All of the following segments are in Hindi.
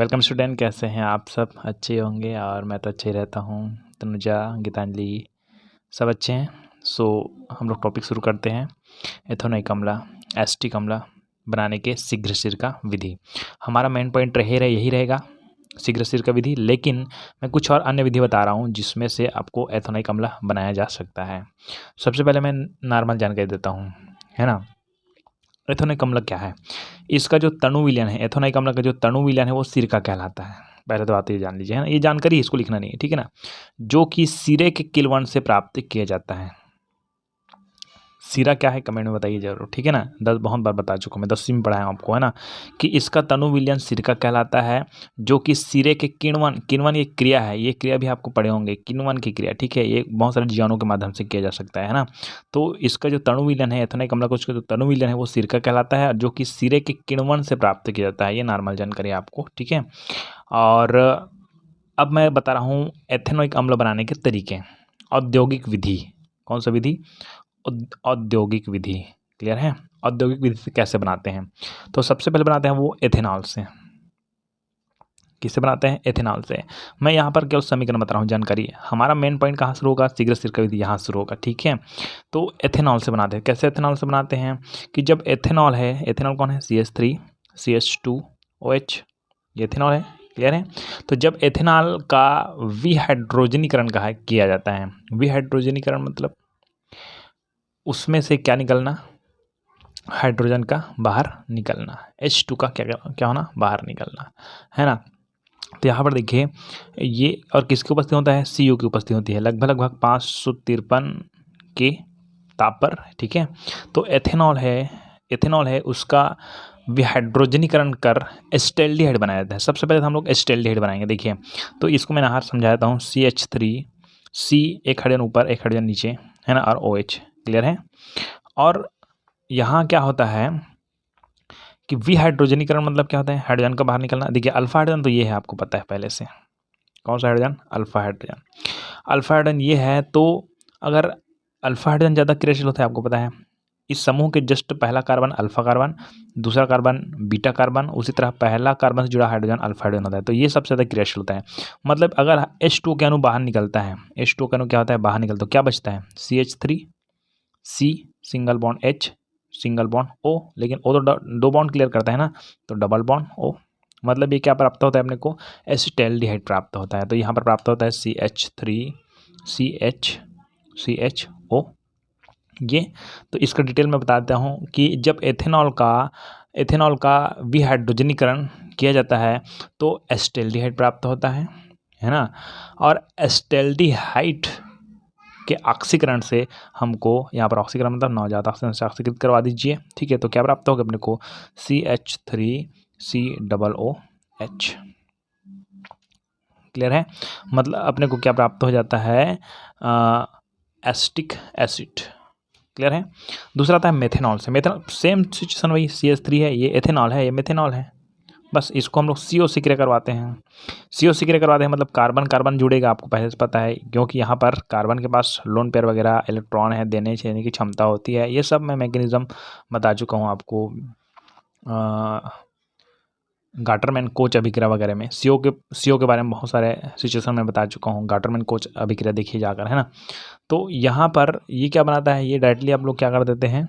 वेलकम स्टूडेंट, कैसे हैं आप? सब अच्छे होंगे और मैं तो अच्छे ही रहता हूँ। तनुजा, गीतांजलि सब अच्छे हैं। हम लोग टॉपिक शुरू करते हैं। एथेनॉइक अम्ल, एसिटिक अम्ल बनाने के शीघ्र सिरका विधि। हमारा मेन पॉइंट यही रहेगा, शीघ्र सिरका विधि। लेकिन मैं कुछ और अन्य विधि बता रहा हूँ जिसमें से आपको एथेनॉइक अम्ल बनाया जा सकता है। सबसे पहले मैं नॉर्मल जानकारी देता हूँ, है ना। एथेनॉइक अम्ल क्या है? इसका जो तनु विलयन है, एथेनॉइक अम्ल का जो तनु विलयन है वो सिरका कहलाता है। पहले तो बात ये जान लीजिए, है ना। ये जानकारी इसको लिखना नहीं है, ठीक है ना। जो कि सिरे के किण्वन से प्राप्त किया जाता है। सिरा क्या है कमेंट में बताइए जरूर, ठीक है ना। बहुत बार बता चुका हूँ मैं, 10वीं में पढ़ाया हूँ आपको, है ना, कि इसका तनु विलयन सिरका कहलाता है। जो कि सिरे के किण्वन, किण्वन ये क्रिया है, ये क्रिया भी आपको पढ़े होंगे, किण्वन की क्रिया, ठीक है। ये बहुत सारे जीवाणुओं के माध्यम से किया जा सकता है ना। तो इसका जो तनु विलयन है एथेनॉइक अम्ल का, उसका जो तनु विलयन है वो सिरका कहलाता है, जो कि सिरे के किण्वन से प्राप्त किया जाता है। ये नॉर्मल जानकारी आपको, ठीक है। और अब मैं बता रहा हूँ एथेनॉइक अम्ल बनाने के तरीके। औद्योगिक विधि, कौन सा विधि? औद्योगिक विधि। क्लियर है? औद्योगिक विधि से कैसे बनाते हैं? तो सबसे पहले बनाते हैं वो एथेनॉल से। किससे बनाते हैं? एथेनॉल से। मैं यहाँ पर केवल समीकरण बता रहा हूँ, जानकारी। हमारा मेन पॉइंट कहाँ शुरू होगा? शीघ्र सिरका विधि यहाँ शुरू होगा, ठीक है। तो एथेनॉल से बनाते हैं। कैसे एथेनॉल से बनाते हैं? कि जब एथेनॉल है, एथेनॉल कौन है? CH3 CH2OH, ये एथेनॉल है। क्लियर है? तो जब एथेनॉल का विहाइड्रोजनीकरण किया जाता है, विहाइड्रोजनीकरण मतलब उसमें से क्या निकलना? हाइड्रोजन का बाहर निकलना, H2 का क्या होना? बाहर निकलना, है ना। तो यहाँ पर देखिए, ये और किसकी उपस्थिति होता है? CO की उपस्थिति होती है, लगभग 553 के ताप पर, ठीक है। तो एथेनॉल है उसका विहाइड्रोजनीकरण कर एस्टेल्डिहाइड बनाया जाता है। सबसे पहले तो हम लोग एस्टेल्डिहाइड बनाएंगे। देखिए, तो इसको मैं यहाँ समझा देता हूँ। CH3, C एक हाइड्रोजन ऊपर एक हाइड्रोजन नीचे, है ना, और OH। क्लियर है? और यहाँ क्या होता है कि विहाइड्रोजनीकरण मतलब क्या होता है? हाइड्रोजन का बाहर निकलना। देखिए, अल्फा हाइड्रोजन तो ये है, आपको पता है पहले से। कौन सा hydrogen? Alpha hydrogen. Alpha hydrogen ये है। तो अगर अल्फा हाइड्रोजन ज़्यादा क्रियाशील होता है, आपको पता है। इस समूह के जस्ट पहला कार्बन अल्फा कार्बन, दूसरा कार्बन बीटा कार्बन, उसी तरह पहला कार्बन से जुड़ा हाइड्रोजन अल्फा हाइड्रोजन होता है। तो ये सबसे ज़्यादा क्रियाशील होता है। मतलब अगर H2 के अणु बाहर निकलता है, H2 के अणु क्या होता है? बाहर निकलता है, तो क्या बचता है? CH3, C single bond H single bond O, लेकिन O तो दो बॉन्ड क्लियर करता है ना, तो डबल बॉन्ड O। मतलब ये क्या प्राप्त होता है अपने को? एसिटाल्डिहाइड प्राप्त होता है। तो यहाँ पर प्राप्त होता है CH3 CHO, ये। तो इसका डिटेल में बताता हूँ कि जब एथेनॉल का विहाइड्रोजनीकरण किया जाता है तो एसिटाल्डिहाइड प्राप्त होता है ना। और एसिटाल्डिहाइड के ऑक्सीकरण से हमको, यहाँ पर ऑक्सीकरण मतलब नवजात ऑक्सीजन से ऑक्सीकृत करवा दीजिए, ठीक है। तो क्या प्राप्त होगा अपने को? CH3COOH। क्लियर है? मतलब अपने को क्या प्राप्त हो जाता है? Acetic acid. क्लियर है? दूसरा आता है मेथेनॉल से। मेथेनॉल सेम सिचुएशन, वही CH3 है, ये एथेनॉल है, ये मेथेनॉल है। बस इसको हम लोग CO से क्रिया करवाते हैं। CO से क्रिया करवाते हैं मतलब कार्बन कार्बन जुड़ेगा, आपको पहले से पता है, क्योंकि यहाँ पर कार्बन के पास लोन पेयर वगैरह इलेक्ट्रॉन है, देने की क्षमता होती है। ये सब मैं मैकेनिज्म बता चुका हूँ आपको गाटरमैन कोच अभिक्रिया वगैरह में। CO के बारे में बहुत सारे सिचुएशन में बता चुका हूँ। गाटरमैन कोच अभिक्रिया देखिए जाकर, है ना। तो यहाँ पर ये क्या बनाता है? ये डायरेक्टली आप लोग क्या कर देते हैं,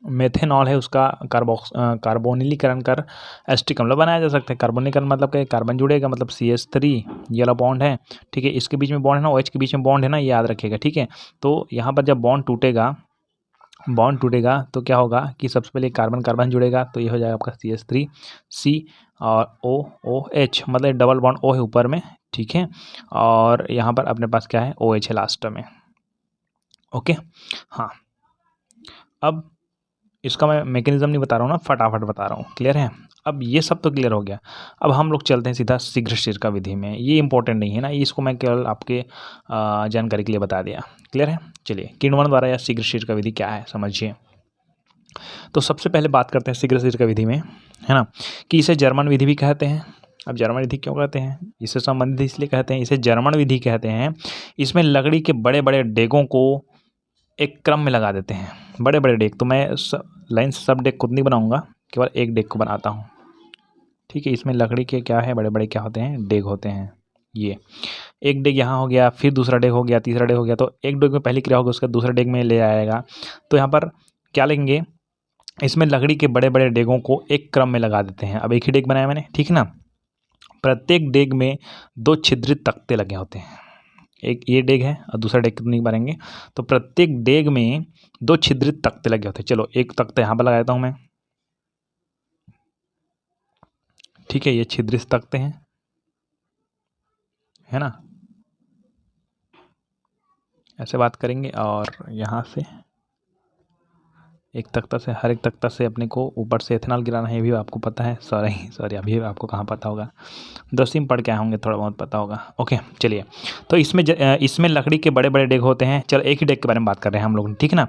मेथेनॉल है उसका कार्बोनिलीकरण कर एसिटिक अम्ल बनाया जा सकता है। कार्बोनिलीकरण मतलब कि कार्बन जुड़ेगा, मतलब CH3 ये वाला बॉन्ड है, ठीक है। इसके बीच में बॉन्ड है ना, OH के बीच में बॉन्ड है ना, ये याद रखिएगा, ठीक है। तो यहाँ पर जब बॉन्ड टूटेगा तो क्या होगा कि सबसे पहले कार्बन कार्बन जुड़ेगा, तो ये हो जाएगा आपका CH3C और OOH, मतलब डबल बॉन्ड O है ऊपर में, ठीक है। और यहाँ पर अपने पास क्या है? OH है लास्ट में। ओके, हाँ। अब इसका मैं मैकेनिज्म नहीं बता रहा हूँ ना, फटाफट बता रहा हूँ। क्लियर है? अब ये सब तो क्लियर हो गया। अब हम लोग चलते हैं सीधा शीघ्र सिरका विधि में। ये इंपॉर्टेंट नहीं है ना, इसको मैं केवल आपके जानकारी के लिए बता दिया। क्लियर है? चलिए, किण्वन द्वारा या शीघ्र सिरका विधि क्या है समझिए। तो सबसे पहले बात करते हैं शीघ्र सिरका विधि में, है ना, कि इसे जर्मन विधि भी कहते हैं। अब जर्मन विधि क्यों कहते हैं? इससे संबंधित इसलिए कहते हैं, इसे जर्मन विधि कहते हैं। इसमें लकड़ी के बड़े बड़े डेगों को एक क्रम में लगा देते हैं, बड़े बड़े डेग। तो मैं लाइन से सब डेग खुद नहीं बनाऊंगा, केवल एक डेग को बनाता हूँ। ठीक है। इसमें लकड़ी के क्या है, बड़े बड़े क्या होते हैं, डेग होते हैं। ये एक डेग यहाँ हो गया, फिर दूसरा डेग हो गया, तीसरा डेग हो गया, तो एक डेग में पहली क्रिया होगी, उसका दूसरा डेग में ले आएगा। तो यहाँ पर क्या लेंगे, इसमें लकड़ी के बड़े बड़े डेगों को एक क्रम में लगा देते हैं। अब एक ही डेग बनाया मैंने, ठीक है ना। प्रत्येक डेग में 2 छिद्रित तख्ते लगे होते हैं। एक ये डेग है और दूसरा डेग नहीं बनेंगे, तो प्रत्येक डेग में 2 छिद्रित तख्ते लगे होते हैं। चलो एक तख्ता यहाँ पर लगा देता हूँ मैं, ठीक है। ये छिद्रित तख्ते हैं, है ना। ऐसे बात करेंगे और यहाँ से एक तख्ता से, हर एक तख्ता से अपने को ऊपर से इथेनॉल गिराना है, ये भी आपको पता है। सॉरी अभी आपको कहाँ पता होगा, 10वीं में पढ़ के आए होंगे, थोड़ा बहुत पता होगा। ओके चलिए, तो इसमें लकड़ी के बड़े बड़े डेग होते हैं। चलो एक ही डेग के बारे में बात कर रहे हैं हम लोग, ठीक है ना।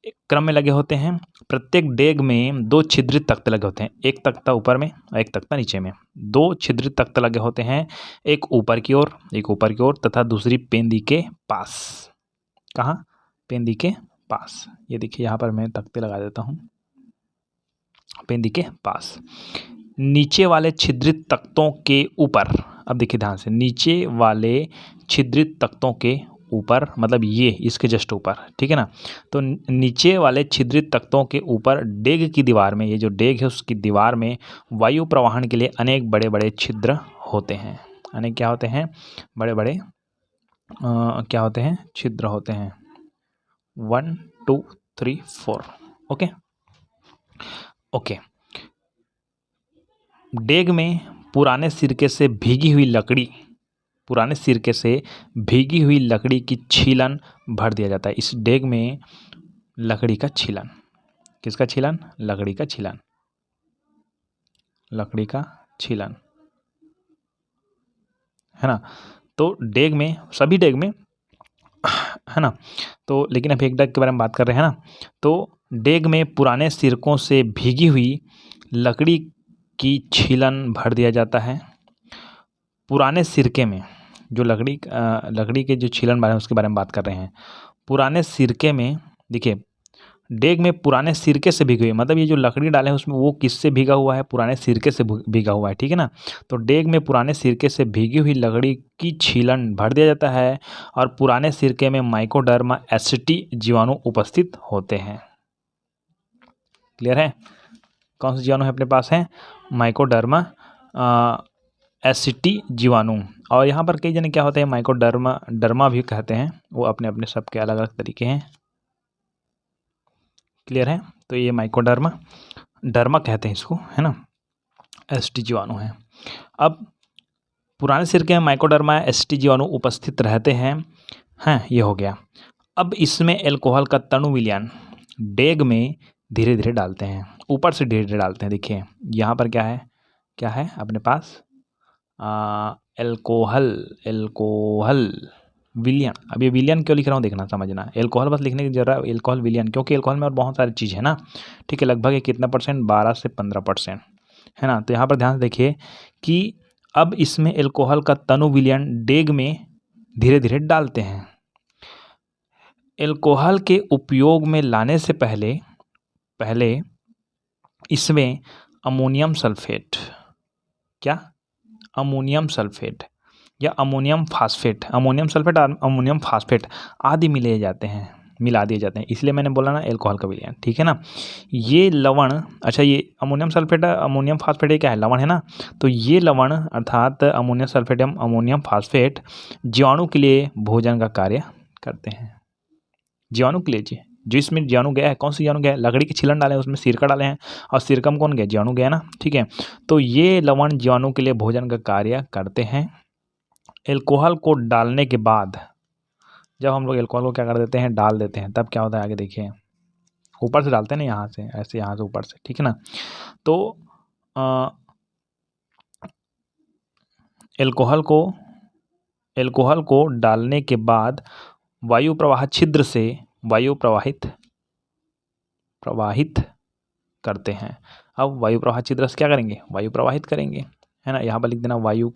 एक क्रम में लगे होते हैं, प्रत्येक डेग में 2 छिद्रित तख्ते लगे होते हैं, एक तख्ता ऊपर में और एक तख्ता नीचे में। 2 छिद्रित तख्ते लगे होते हैं, एक ऊपर की ओर तथा दूसरी पेंदी के पास। कहाँ, पेंदी के पास। ये देखिए यहाँ पर मैं तख्ते लगा देता हूँ पेंदी के पास। नीचे वाले छिद्रित तख्तों के ऊपर, अब देखिए ध्यान से, नीचे वाले छिद्रित तख्तों के ऊपर मतलब ये इसके जस्ट ऊपर, ठीक है ना। तो नीचे वाले छिद्रित तख्तों के ऊपर डेग की दीवार में, ये जो डेग है उसकी दीवार में वायु प्रवाहन के लिए अनेक बड़े बड़े छिद्र होते हैं। अनेक क्या होते हैं, बड़े बड़े क्या होते हैं, छिद्र होते हैं। 1 2 3 4। Okay okay. डेग में पुराने सिरके से भीगी हुई लकड़ी की छीलन भर दिया जाता है। इस डेग में लकड़ी का छीलन, किसका छीलन, लकड़ी का छीलन, है ना। तो डेग में, सभी डेग में, है ना। तो लेकिन अभी एक डेग के बारे में बात कर रहे हैं ना। तो डेग में पुराने सिरकों से भीगी हुई लकड़ी की छीलन भर दिया जाता है। पुराने सिरके में जो लकड़ी के जो छीलन बारे में उसके बारे में बात कर रहे हैं। पुराने सिरके में देखिए, डेग में पुराने सिरके से भीगी हुई, मतलब ये जो लकड़ी डाले हैं उसमें वो किससे भीगा हुआ है, पुराने सिरके से भीगा हुआ है, ठीक है ना। तो डेग में पुराने सिरके से भीगी हुई लकड़ी की छीलन भर दिया जाता है और पुराने सिरके में माइकोडर्मा एसिटी जीवाणु उपस्थित होते हैं। क्लियर है, कौन से जीवाणु है अपने पास है, माइकोडर्मा एसिटी जीवाणु। और यहाँ पर कई जने क्या होते हैं, माइकोडर्मा भी कहते हैं, वो अपने अपने सबके अलग अलग तरीके हैं। क्लियर है, तो ये माइकोडर्मा कहते हैं इसको, है ना, एसिटी जीवाणु है। अब पुराने सिरके में माइकोडर्मा एसिटी जीवाणु उपस्थित रहते हैं, ये हो गया। अब इसमें एल्कोहल का तणु विलयन डेग में धीरे धीरे डालते हैं, ऊपर से धीरे धीरे डालते हैं। देखिए यहाँ पर क्या है अपने पास, एल्कोहल विलियन। अब ये विलियन क्यों लिख रहा हूँ देखना, समझना। एल्कोहल बस लिखने की जरूरत है, एल्कोहल विलियन, क्योंकि एल्कोहल में और बहुत सारी चीज़ है ना, ठीक है। लगभग कितना परसेंट, 12 से 15%, है ना। तो यहाँ पर ध्यान से देखिए कि अब इसमें एल्कोहल का तनु विलियन डेग में धीरे धीरे डालते हैं। एल्कोहल के उपयोग में लाने से पहले इसमें अमोनियम सल्फेट या अमोनियम फास्फेट आदि मिला दिए जाते हैं। इसलिए मैंने बोला ना एल्कोहल का विलयन, ठीक है ना। ये लवण, अच्छा ये अमोनियम सल्फेट, अमोनियम फास्फेट ये क्या है, लवण है ना। तो ये लवण अर्थात अमोनियम सल्फेट एवं अमोनियम फास्फेट जीवाणु के लिए भोजन का कार्य करते हैं। जीवाणु के लिए, जो इसमें जीवाणु गया है, कौन सा जीवाणु गया है, लकड़ी के छिलन डाले हैं, उसमें सिरका डाले हैं, और सिरका में कौन गया, जीवाणु गया ना, ठीक है। तो ये लवण जीवाणु के लिए भोजन का कार्य करते हैं। एल्कोहल को डालने के बाद, जब हम लोग एल्कोहल को क्या कर देते हैं, डाल देते हैं, तब क्या होता है आगे देखिए, ऊपर से डालते हैं ना, यहाँ से ऐसे, यहाँ से ऊपर से, ठीक है ना। तो एल्कोहल को डालने के बाद वायु प्रवाह छिद्र से वायु प्रवाहित करते हैं। अब वायु प्रवाह छिद्र से क्या करेंगे, वायु प्रवाहित करेंगे, है ना। यहाँ पर लिख देना वायु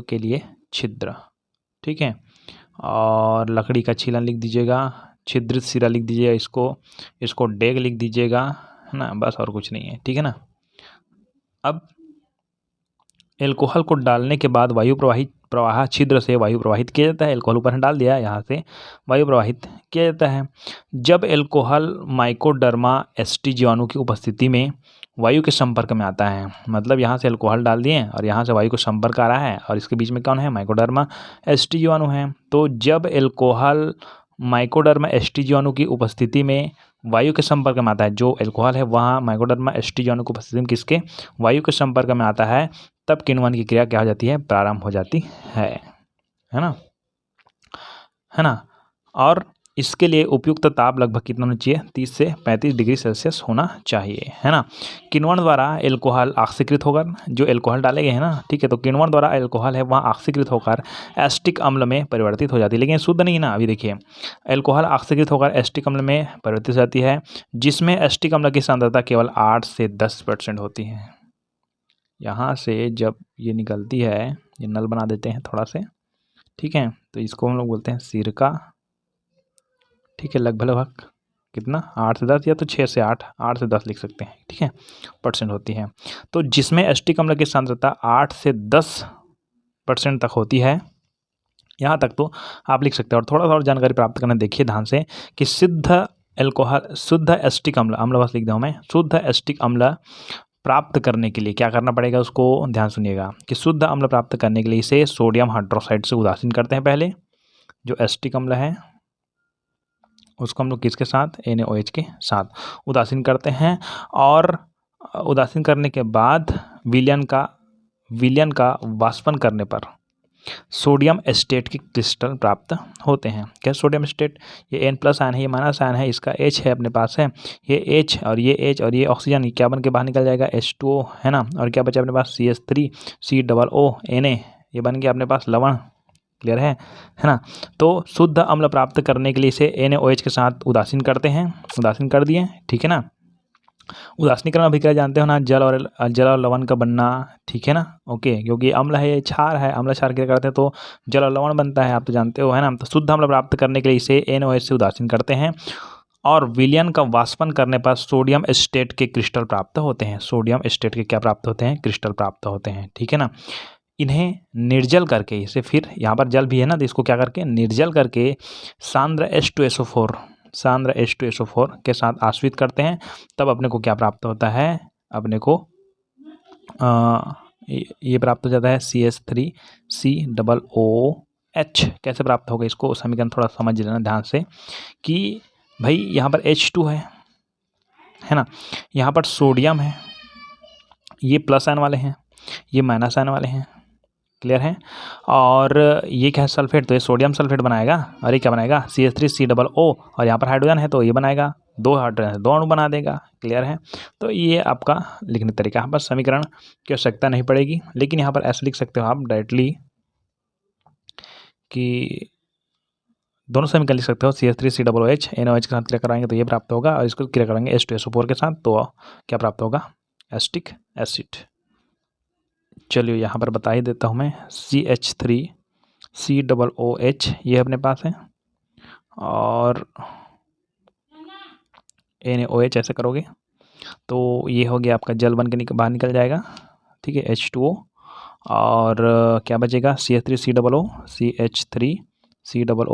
के लिए छिद्र, ठीक है। और लकड़ी का छीलन लिख दीजिएगा, छिद्रित सिरा लिख दीजिएगा, इसको डेग लिख दीजिएगा, है ना, बस और कुछ नहीं है, ठीक है ना। अब एल्कोहल को डालने के बाद प्रवाह छिद्र से वायु प्रवाहित किया जाता है। एल्कोहल ऊपर डाल दिया, यहाँ से वायु प्रवाहित किया जाता है। जब एल्कोहल माइकोडर्मा एसटी जीवाणु की उपस्थिति में वायु के संपर्क में आता है, मतलब यहाँ से एल्कोहल डाल दिए और यहाँ से वायु को संपर्क आ रहा है और इसके बीच में कौन है, माइकोडर्मा एसटी जीवाणु है। तो जब एल्कोहल माइकोडर्मा एसटी जीवाणु की उपस्थिति में वायु के संपर्क में आता है, जो एल्कोहल है वहाँ माइकोडर्मा एसटी जीवाणु की उपस्थिति में किसके, वायु के संपर्क में आता है, तब किण्वन की क्रिया क्या हो जाती है, प्रारंभ हो जाती है ना। और इसके लिए उपयुक्त ताप लगभग कितना होना चाहिए, 30 से 35 डिग्री सेल्सियस होना चाहिए, है ना। किण्वन द्वारा एल्कोहल ऑक्सीकृत होकर, जो एल्कोहल डाले गए हैं ना, ठीक है, तो किण्वन द्वारा एल्कोहल है वहाँ ऑक्सीकृत होकर एसिटिक अम्ल में परिवर्तित हो जाती है, लेकिन शुद्ध नहीं ना। अभी देखिए, एल्कोहल ऑक्सीकृत होकर एसिटिक अम्ल में परिवर्तित हो जाती है, जिसमें एसिटिक अम्ल की सांद्रता केवल 8 से 10% होती है। यहाँ से जब ये निकलती है, ये नल बना देते हैं थोड़ा से, ठीक है, तो इसको हम लोग बोलते हैं सिरका, ठीक है। लगभग कितना, 8 से 10 या तो 6 से 8 से 10 लिख सकते हैं, ठीक है, % होती है। तो जिसमें एसिटिक अम्ल की सांद्रता 8 से 10% तक होती है, यहाँ तक तो आप लिख सकते हैं। और थोड़ा सा और जानकारी प्राप्त करना, देखिए ध्यान से कि शुद्ध एसिटिक अम्ल बस लिख दूँ मैं, शुद्ध एसिटिक अम्ल प्राप्त करने के लिए क्या करना पड़ेगा, उसको ध्यान सुनिएगा कि शुद्ध अम्ल प्राप्त करने के लिए इसे सोडियम हाइड्रोक्साइड से उदासीन करते हैं। पहले जो एसिटिक अम्ल है उसको हम लोग किसके साथ, NaOH के साथ उदासीन करते हैं, और उदासीन करने के बाद विलयन का वाष्पन करने पर सोडियम एस्टेट के क्रिस्टल प्राप्त होते हैं। क्या सोडियम एस्टेट, ये N+ आयन है, ये माइनस आयन है, इसका H है अपने पास है, ये H और ये H और ये ऑक्सीजन, ये क्या बन के बाहर निकल जाएगा, H2O, है ना। और क्या बचा अपने पास, CH3 COO Na, ये बन गया अपने पास लवण, क्लियर है ना। तो शुद्ध अम्ल प्राप्त करने के लिए इसे NaOH के साथ उदासीन करते हैं, उदासीन कर दिए, ठीक है ना। उदासीनीकरण अभिक्रिया जानते हो ना, जल और लवण का बनना, ठीक है ना, ओके, क्योंकि अम्ल है, ये क्षार है, अम्ल क्षार क्या करते हैं तो जल और लवण बनता है, आप तो जानते हो, है ना। तो शुद्ध अम्ल प्राप्त करने के लिए इसे NaOH से उदासीन करते हैं, और विलयन का वाष्पन करने पर सोडियम एस्टेट के क्रिस्टल प्राप्त होते हैं। सोडियम एस्टेट के क्या प्राप्त होते हैं, क्रिस्टल प्राप्त होते हैं, ठीक है ना। इन्हें निर्जल करके, इसे फिर यहाँ पर जल भी है ना, तो इसको क्या करके निर्जल करके सांद्र H2SO4 के साथ आश्रित करते हैं, तब अपने को क्या प्राप्त होता है, अपने को ये प्राप्त हो जाता है CH3COOH। कैसे प्राप्त होगा, इसको समीकरण थोड़ा समझ लेना ध्यान से कि भाई यहाँ पर H2 है ना, यहाँ पर सोडियम है, ये प्लस आयन वाले हैं, ये माइनस आयन वाले हैं, क्लियर है। और ये क्या है, सल्फेट, तो ये सोडियम सल्फेट बनाएगा, और ये क्या बनाएगा, CH3COO, और यहाँ पर हाइड्रोजन है तो ये बनाएगा 2 हाइड्रोजन है, 2 अणु बना देगा, क्लियर है। तो ये आपका लिखने तरीका, यहाँ पर समीकरण की आवश्यकता नहीं पड़ेगी, लेकिन यहाँ पर ऐसे लिख सकते हो आप डायरेक्टली कि दोनों समीकरण लिख सकते हो, CH3COOH NaOH के साथ क्रिया कराएंगे तो ये प्राप्त होगा, और इसको क्रिया कराएंगे H2SO4 के साथ तो क्या प्राप्त होगा, एसिटिक एसिड। चलिए यहाँ पर बता ही देता हूँ मैं, CH3COOH ये अपने पास है, और NaOH ऐसे करोगे तो ये हो गया आपका जल बन के बाहर निकल जाएगा, ठीक है, H2O, और क्या बचेगा, CH3COO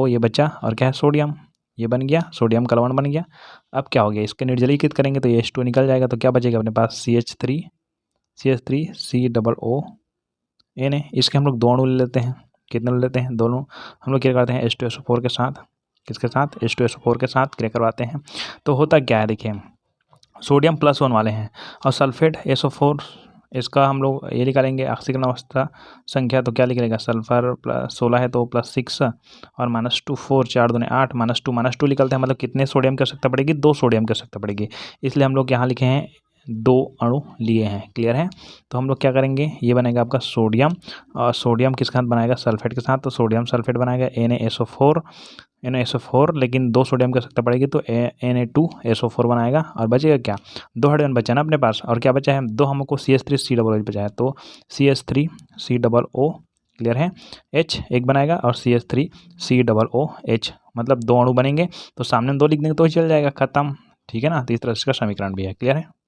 ये बचा, और क्या है, सोडियम, ये बन गया, सोडियम का लवण बन गया। अब क्या हो गया, इसके निर्जलीकृत करेंगे तो ये H2O निकल जाएगा, तो क्या बचेगा अपने पास, CH3COO Na। इसके हम लोग 2 अणु ले लेते हैं, कितने ले लेते हैं, दोनों हम लोग क्या करते हैं, H2SO4 के साथ, किसके साथ, H2SO4 के साथ क्रिया करवाते हैं। तो होता क्या है, देखिए सोडियम +1 वाले हैं, और सल्फेट SO4, इसका हम लोग ये निकालेंगे ऑक्सीकरण अवस्था संख्या, तो क्या निकलेगा, सल्फर +16 है तो +6 और -2 4 4 दूनी 8 -2 निकलते हैं, मतलब कितने सोडियम की आवश्यकता पड़ेगी, 2 सोडियम की आवश्यकता पड़ेगी, इसलिए हम लोग यहाँ लिखे हैं 2 अणु लिए हैं, क्लियर है। तो हम लोग क्या करेंगे, ये बनेगा आपका सोडियम, और सोडियम किसके साथ बनाएगा, सल्फेट के साथ, तो सोडियम सल्फेट बनाएगा NaSO4, लेकिन 2 सोडियम की आवश्यकता पड़ेगी तो Na2SO4 बनाएगा, और बचेगा क्या, 2 हाइड्रोजन बचा ना अपने पास, और क्या बचा है, 2 हमको CH3COOH बचा है, तो CH3COO, क्लियर है, H एक बनाएगा, और CH3COOH, मतलब 2 अणु बनेंगे, तो सामने 2 लिख देंगे तो ही चल जाएगा, खत्म, ठीक है ना। तो इस तरह से इसका समीकरण भी है, क्लियर है।